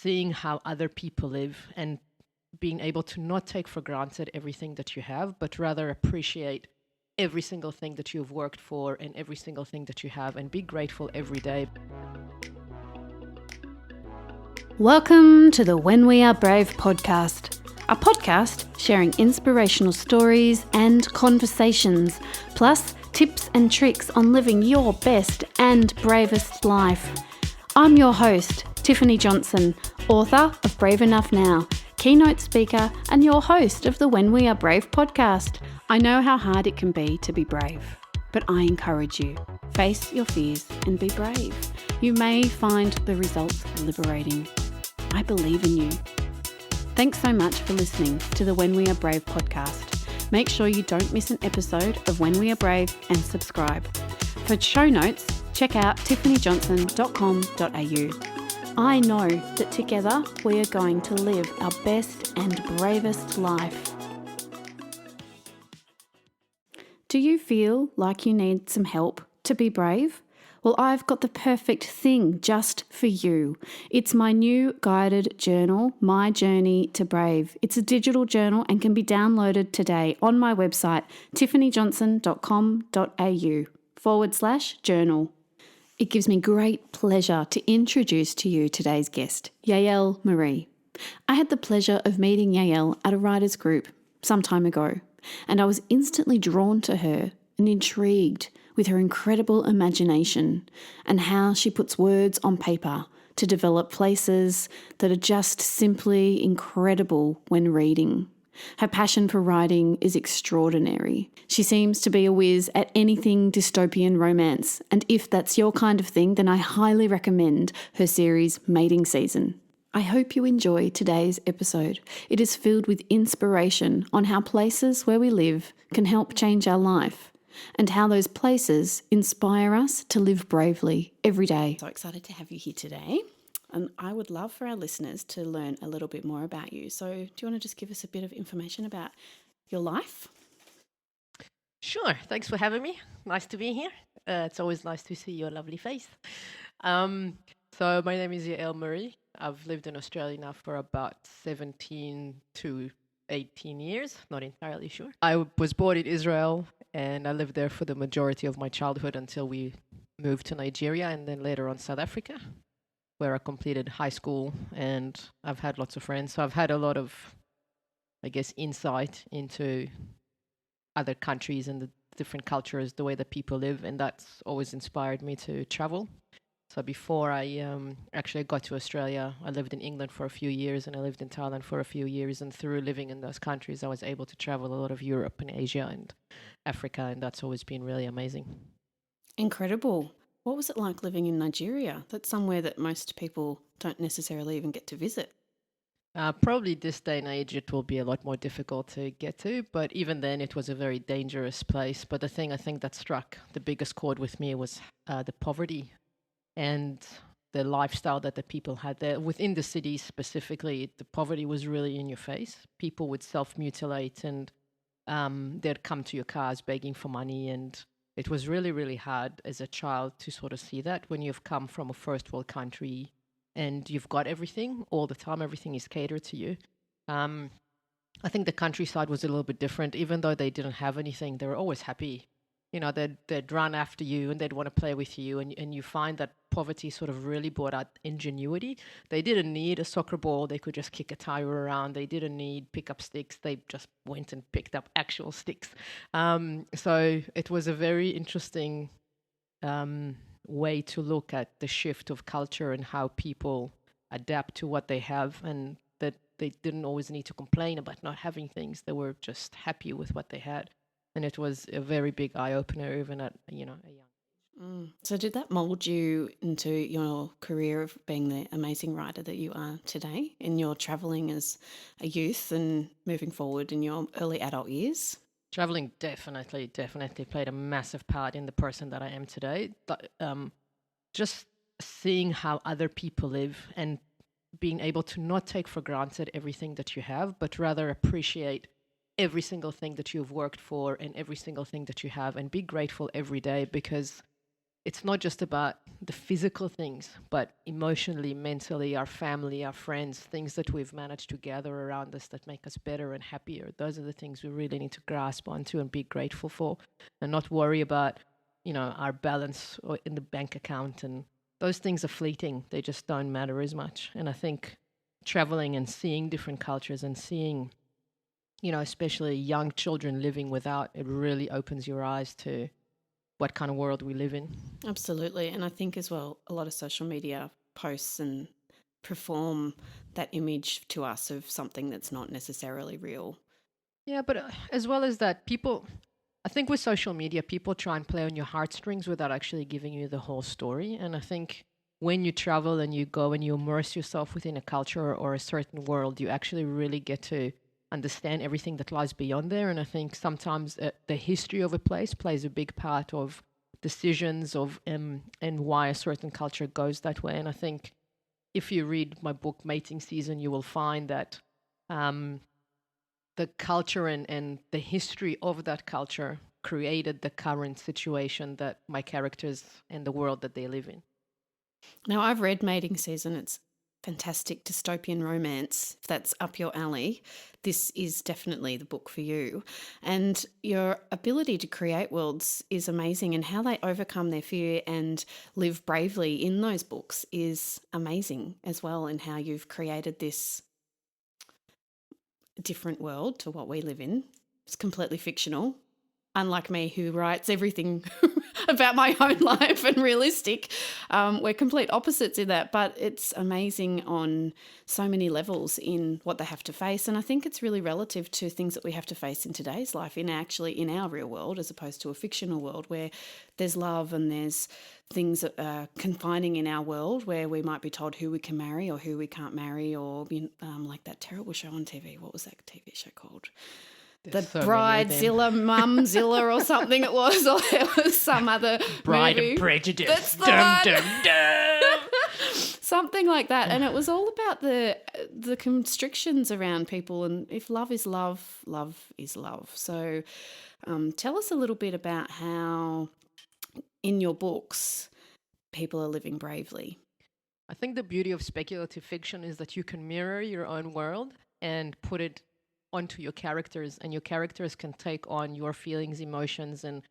seeing how other people live and being able to not take for granted everything that you have, but rather appreciate every single thing that you've worked for and every single thing that you have, and be grateful every day. Welcome to the When We Are Brave podcast, a podcast sharing inspirational stories and conversations, plus tips and tricks on living your best and bravest life. I'm your host, Tiffany Johnson, author of Brave Enough Now, keynote speaker, and your host of the When We Are Brave podcast. I know how hard it can be to be brave, but I encourage you, face your fears and be brave. You may find the results liberating. I believe in you. Thanks so much for listening to the When We Are Brave podcast. Make sure you don't miss an episode of When We Are Brave and subscribe. For show notes, check out tiffanyjohnson.com.au. I know that together we are going to live our best and bravest life. Do you feel like you need some help to be brave? Well, I've got the perfect thing just for you. It's my new guided journal, My Journey to Brave. It's a digital journal and can be downloaded today on my website, tiffanyjohnson.com.au/journal. It gives me great pleasure to introduce to you today's guest, Yael Maree. I had the pleasure of meeting Yael at a writers' group some time ago, and I was instantly drawn to her and intrigued with her incredible imagination and how she puts words on paper to develop places that are just simply incredible when reading. Her passion for writing is extraordinary. She seems to be a whiz at anything dystopian romance, and if that's your kind of thing, then I highly recommend her series Mating Season. I hope you enjoy today's episode. It is filled with inspiration on how places where we live can help change our life, and how those places inspire us to live bravely every day. So excited to have you here today. And I would love for our listeners to learn a little bit more about you. So do you want to just give us a bit of information about your life? Sure. Thanks for having me. Nice to be here. It's always nice to see your lovely face. So my name is Yael Maree. I've lived in Australia now for about 17 to 18 years. Not entirely sure. I was born in Israel and I lived there for the majority of my childhood until we moved to Nigeria and then later on South Africa, where I completed high school, and I've had lots of friends. So I've had a lot of, insight into other countries and the different cultures, the way that people live, and that's always inspired me to travel. So before I actually got to Australia, I lived in England for a few years and I lived in Thailand for a few years, and through living in those countries, I was able to travel a lot of Europe and Asia and Africa, and that's always been really amazing. Incredible. What was it like living in Nigeria? That's somewhere that most people don't necessarily even get to visit. Probably this day and age, it will be a lot more difficult to get to, but even then, it was a very dangerous place. But the thing I think that struck the biggest chord with me was the poverty and the lifestyle that the people had there. Within the city specifically, the poverty was really in your face. People would self-mutilate and they'd come to your cars begging for money, and it was really, really hard as a child to sort of see that when you've come from a first world country and you've got everything all the time, everything is catered to you. I think the countryside was a little bit different. Even though they didn't have anything, they were always happy. You know, they'd run after you and they'd want to play with you. And you find that poverty sort of really brought out ingenuity. They didn't need a soccer ball. They could just kick a tire around. They didn't need pickup sticks. They just went and picked up actual sticks. So it was a very interesting way to look at the shift of culture and how people adapt to what they have, and that they didn't always need to complain about not having things. They were just happy with what they had. And it was a very big eye-opener even at, a young age. So did that mould you into your career of being the amazing writer that you are today in your travelling as a youth and moving forward in your early adult years? Traveling definitely played a massive part in the person that I am today. But, just seeing how other people live and being able to not take for granted everything that you have, but rather appreciate every single thing that you've worked for and every single thing that you have, and be grateful every day, because it's not just about the physical things, but emotionally, mentally, our family, our friends, things that we've managed to gather around us that make us better and happier. Those are the things we really need to grasp onto and be grateful for, and not worry about, our balance or in the bank account. And those things are fleeting. They just don't matter as much. And I think traveling and seeing different cultures and seeing, especially young children living without, it really opens your eyes to what kind of world we live in. Absolutely. And I think as well, a lot of social media posts and perform that image to us of something that's not necessarily real. Yeah, but as well as that, I think with social media, people try and play on your heartstrings without actually giving you the whole story. And I think when you travel and you go and you immerse yourself within a culture or a certain world, you actually really get to understand everything that lies beyond there. And I think sometimes the history of a place plays a big part of decisions of and why a certain culture goes that way. And I think if you read my book Mating Season, you will find that um, the culture and the history of that culture created the current situation that my characters and the world that they live in. Now, I've read Mating Season. It's fantastic dystopian romance. If that's up your alley, this is definitely the book for you. And your ability to create worlds is amazing, and how they overcome their fear and live bravely in those books is amazing as well, and how you've created this different world to what we live in. It's completely fictional, unlike me, who writes everything about my own life and realistic. We're complete opposites in that, but it's amazing on so many levels in what they have to face. And I think it's really relative to things that we have to face in today's life, in our real world, as opposed to a fictional world where there's love and there's things that are confining in our world, where we might be told who we can marry or who we can't marry, or like that terrible show on TV. What was that TV show called? There's The so many of them. Bridezilla, Mumzilla, or something it was, or there was some other Bride movie. and Prejudice. That's the Dum, one. dum, dum. Something like that, and it was all about the constrictions around people, and if love is love, love is love. So, tell us a little bit about how, in your books, people are living bravely. I think the beauty of speculative fiction is that you can mirror your own world and put it onto your characters, and your characters can take on your feelings, emotions, and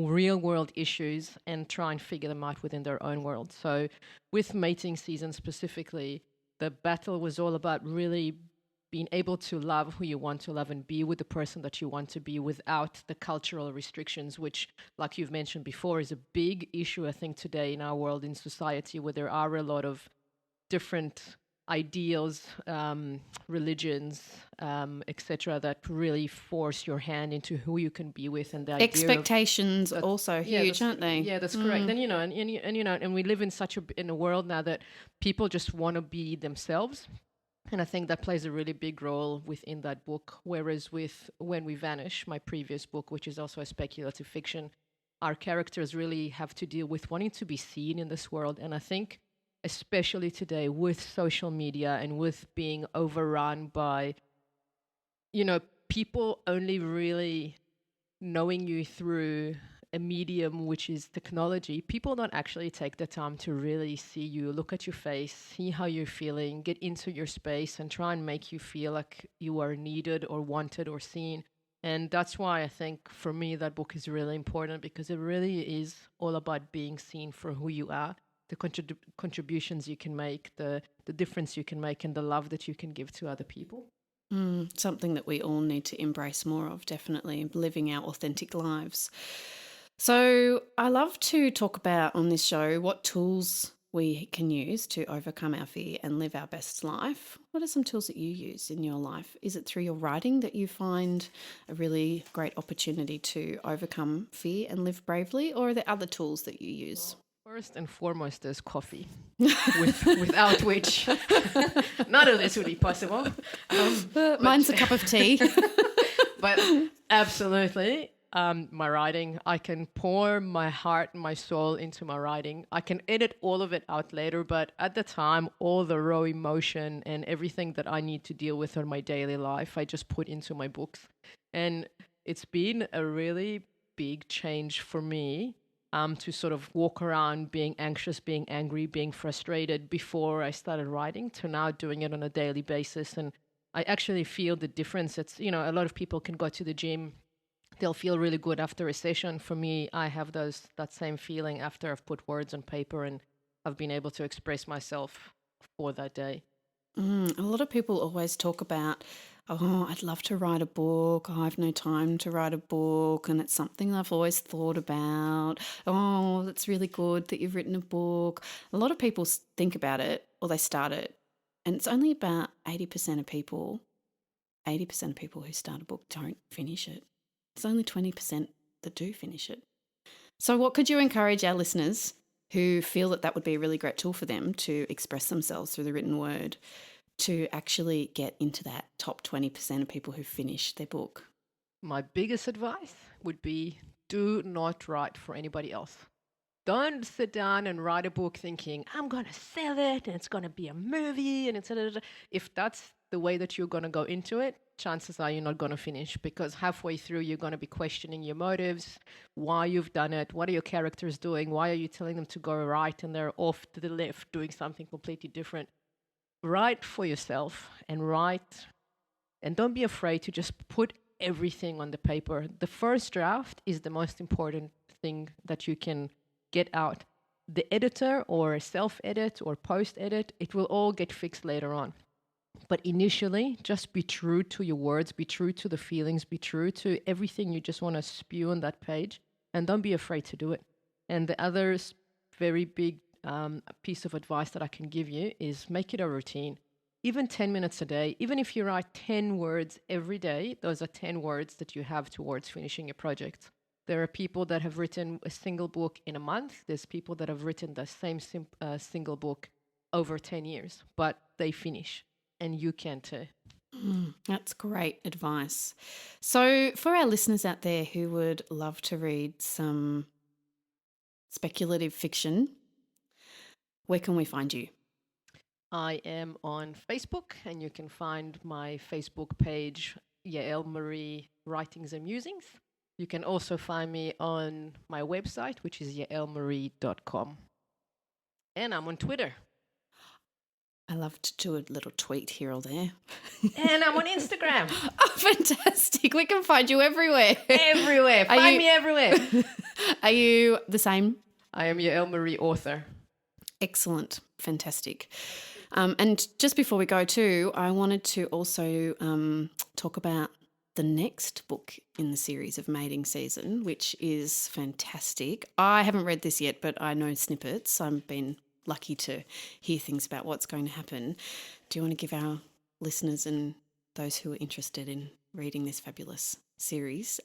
real world issues and try and figure them out within their own world. So, with Mating Season specifically, the battle was all about really being able to love who you want to love and be with the person that you want to be without the cultural restrictions, which, like you've mentioned before, is a big issue, I think, today in our world, in society, where there are a lot of different ideals, religions, etc., that really force your hand into who you can be with, and the expectations idea of, also huge, aren't they? Yeah, that's correct. And and we live in in a world now that people just want to be themselves. And I think that plays a really big role within that book. Whereas with When We Vanish, my previous book, which is also a speculative fiction, our characters really have to deal with wanting to be seen in this world. And I think, especially today with social media and with being overrun by, people only really knowing you through a medium which is technology, people don't actually take the time to really see you, look at your face, see how you're feeling, get into your space and try and make you feel like you are needed or wanted or seen. And that's why I think for me that book is really important, because it really is all about being seen for who you are, the contributions you can make, the difference you can make, and the love that you can give to other people. Something that we all need to embrace more of, definitely, living our authentic lives. So I love to talk about on this show what tools we can use to overcome our fear and live our best life. What are some tools that you use in your life? Is it through your writing that you find a really great opportunity to overcome fear and live bravely, or are there other tools that you use? First and foremost, there's coffee, without which none of this would be possible. Mine's a cup of tea. But absolutely, my writing, I can pour my heart and my soul into my writing. I can edit all of it out later, but at the time, all the raw emotion and everything that I need to deal with in my daily life, I just put into my books. And it's been a really big change for me to sort of walk around being anxious, being angry, being frustrated before I started writing, to now doing it on a daily basis. And I actually feel the difference. It's, a lot of people can go to the gym, they'll feel really good after a session. For me, I have that same feeling after I've put words on paper and I've been able to express myself for that day. A lot of people always talk about, oh, I'd love to write a book. Oh, I have no time to write a book. And it's something I've always thought about. Oh, that's really good that you've written a book. A lot of people think about it or they start it. And it's only about 80% of people who start a book don't finish it. It's only 20% that do finish it. So what could you encourage our listeners who feel that would be a really great tool for them to express themselves through the written word, to actually get into that top 20% of people who finish their book? My biggest advice would be, do not write for anybody else. Don't sit down and write a book thinking, I'm going to sell it and it's going to be a movie. And if that's the way that you're going to go into it, chances are you're not going to finish, because halfway through you're going to be questioning your motives, why you've done it, what are your characters doing, why are you telling them to go right and they're off to the left doing something completely different. Write for yourself and write, and don't be afraid to just put everything on the paper. The first draft is the most important thing that you can get out. The editor or self-edit or post-edit, it will all get fixed later on. But initially, just be true to your words, be true to the feelings, be true to everything you just want to spew on that page, and don't be afraid to do it. And the other very big piece of advice that I can give you is make it a routine. Even 10 minutes a day, even if you write 10 words every day, those are 10 words that you have towards finishing your project. There are people that have written a single book in a month. There's people that have written the same single book over 10 years, but they finish. And you can too. That's great advice. So for our listeners out there who would love to read some speculative fiction, where can we find you? I am on Facebook, and you can find my Facebook page, Yael Maree Writings and Musings. You can also find me on my website, which is yaelmaree.com. And I'm on Twitter. I love to do a little tweet here or there. And I'm on Instagram. Oh, fantastic. We can find you everywhere. Everywhere. Find me everywhere. Are you the same? I am Yael Maree, author. Excellent. Fantastic. And just before we go too, I wanted to also talk about the next book in the series of Mating Season, which is fantastic. I haven't read this yet, but I know snippets. I've been lucky to hear things about what's going to happen. Do you want to give our listeners and those who are interested in reading this fabulous series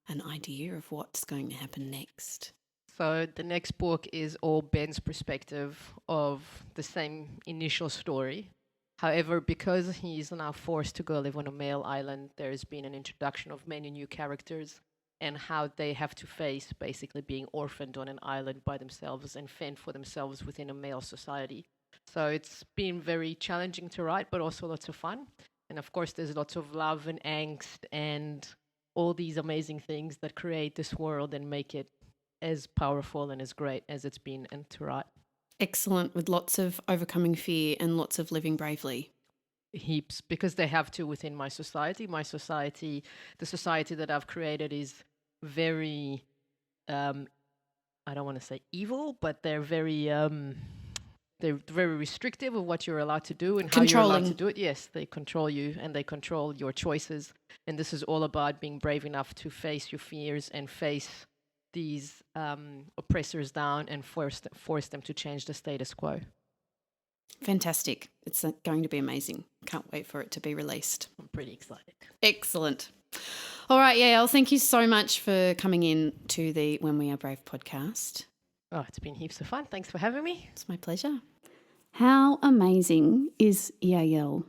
an idea of what's going to happen next? So the next book is all Ben's perspective of the same initial story. However, because he's now forced to go live on a male island, there's been an introduction of many new characters and how they have to face basically being orphaned on an island by themselves and fend for themselves within a male society. So it's been very challenging to write, but also lots of fun. And of course, there's lots of love and angst and all these amazing things that create this world and make it as powerful and as great as it's been and to write. Excellent, with lots of overcoming fear and lots of living bravely. Heaps, because they have to within my society. My society, the society that I've created is very, I don't want to say evil, but they're very restrictive of what you're allowed to do and how you're allowed to do it. Yes, they control you and they control your choices. And this is all about being brave enough to face your fears and face these oppressors down and force them to change the status quo. Fantastic. It's going to be amazing. Can't wait for it to be released. I'm pretty excited. Excellent. All right, Yael, thank you so much for coming in to the When We Are Brave podcast. Oh, it's been heaps of fun. Thanks for having me. It's my pleasure. How amazing is Yael?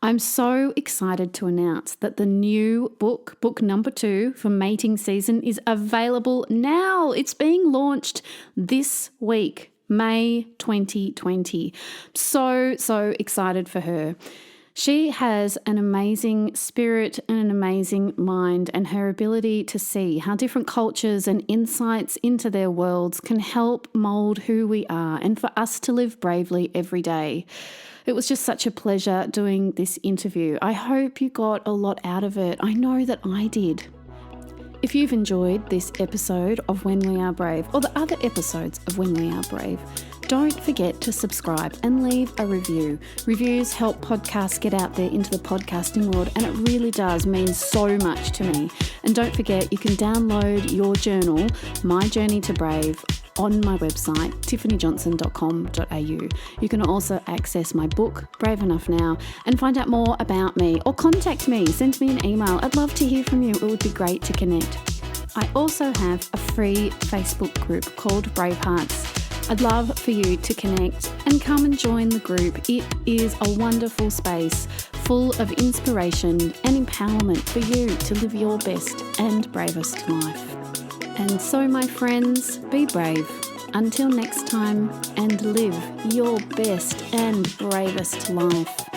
I'm so excited to announce that the new book number 2 for Mating Season, is available now. It's being launched this week, May 2020. So excited for her. She has an amazing spirit and an amazing mind, and her ability to see how different cultures and insights into their worlds can help mould who we are and for us to live bravely every day. It was just such a pleasure doing this interview. I hope you got a lot out of it. I know that I did. If you've enjoyed this episode of When We Are Brave, or the other episodes of When We Are Brave, don't forget to subscribe and leave a review. Reviews help podcasts get out there into the podcasting world, and it really does mean so much to me. And don't forget, you can download your journal, My Journey to Brave, on my website, tiffanyjohnson.com.au. You can also access my book, Brave Enough Now, and find out more about me, or contact me, send me an email. I'd love to hear from you. It would be great to connect. I also have a free Facebook group called Bravehearts. I'd love for you to connect and come and join the group. It is a wonderful space full of inspiration and empowerment for you to live your best and bravest life. And so, my friends, be brave. Until next time, and live your best and bravest life.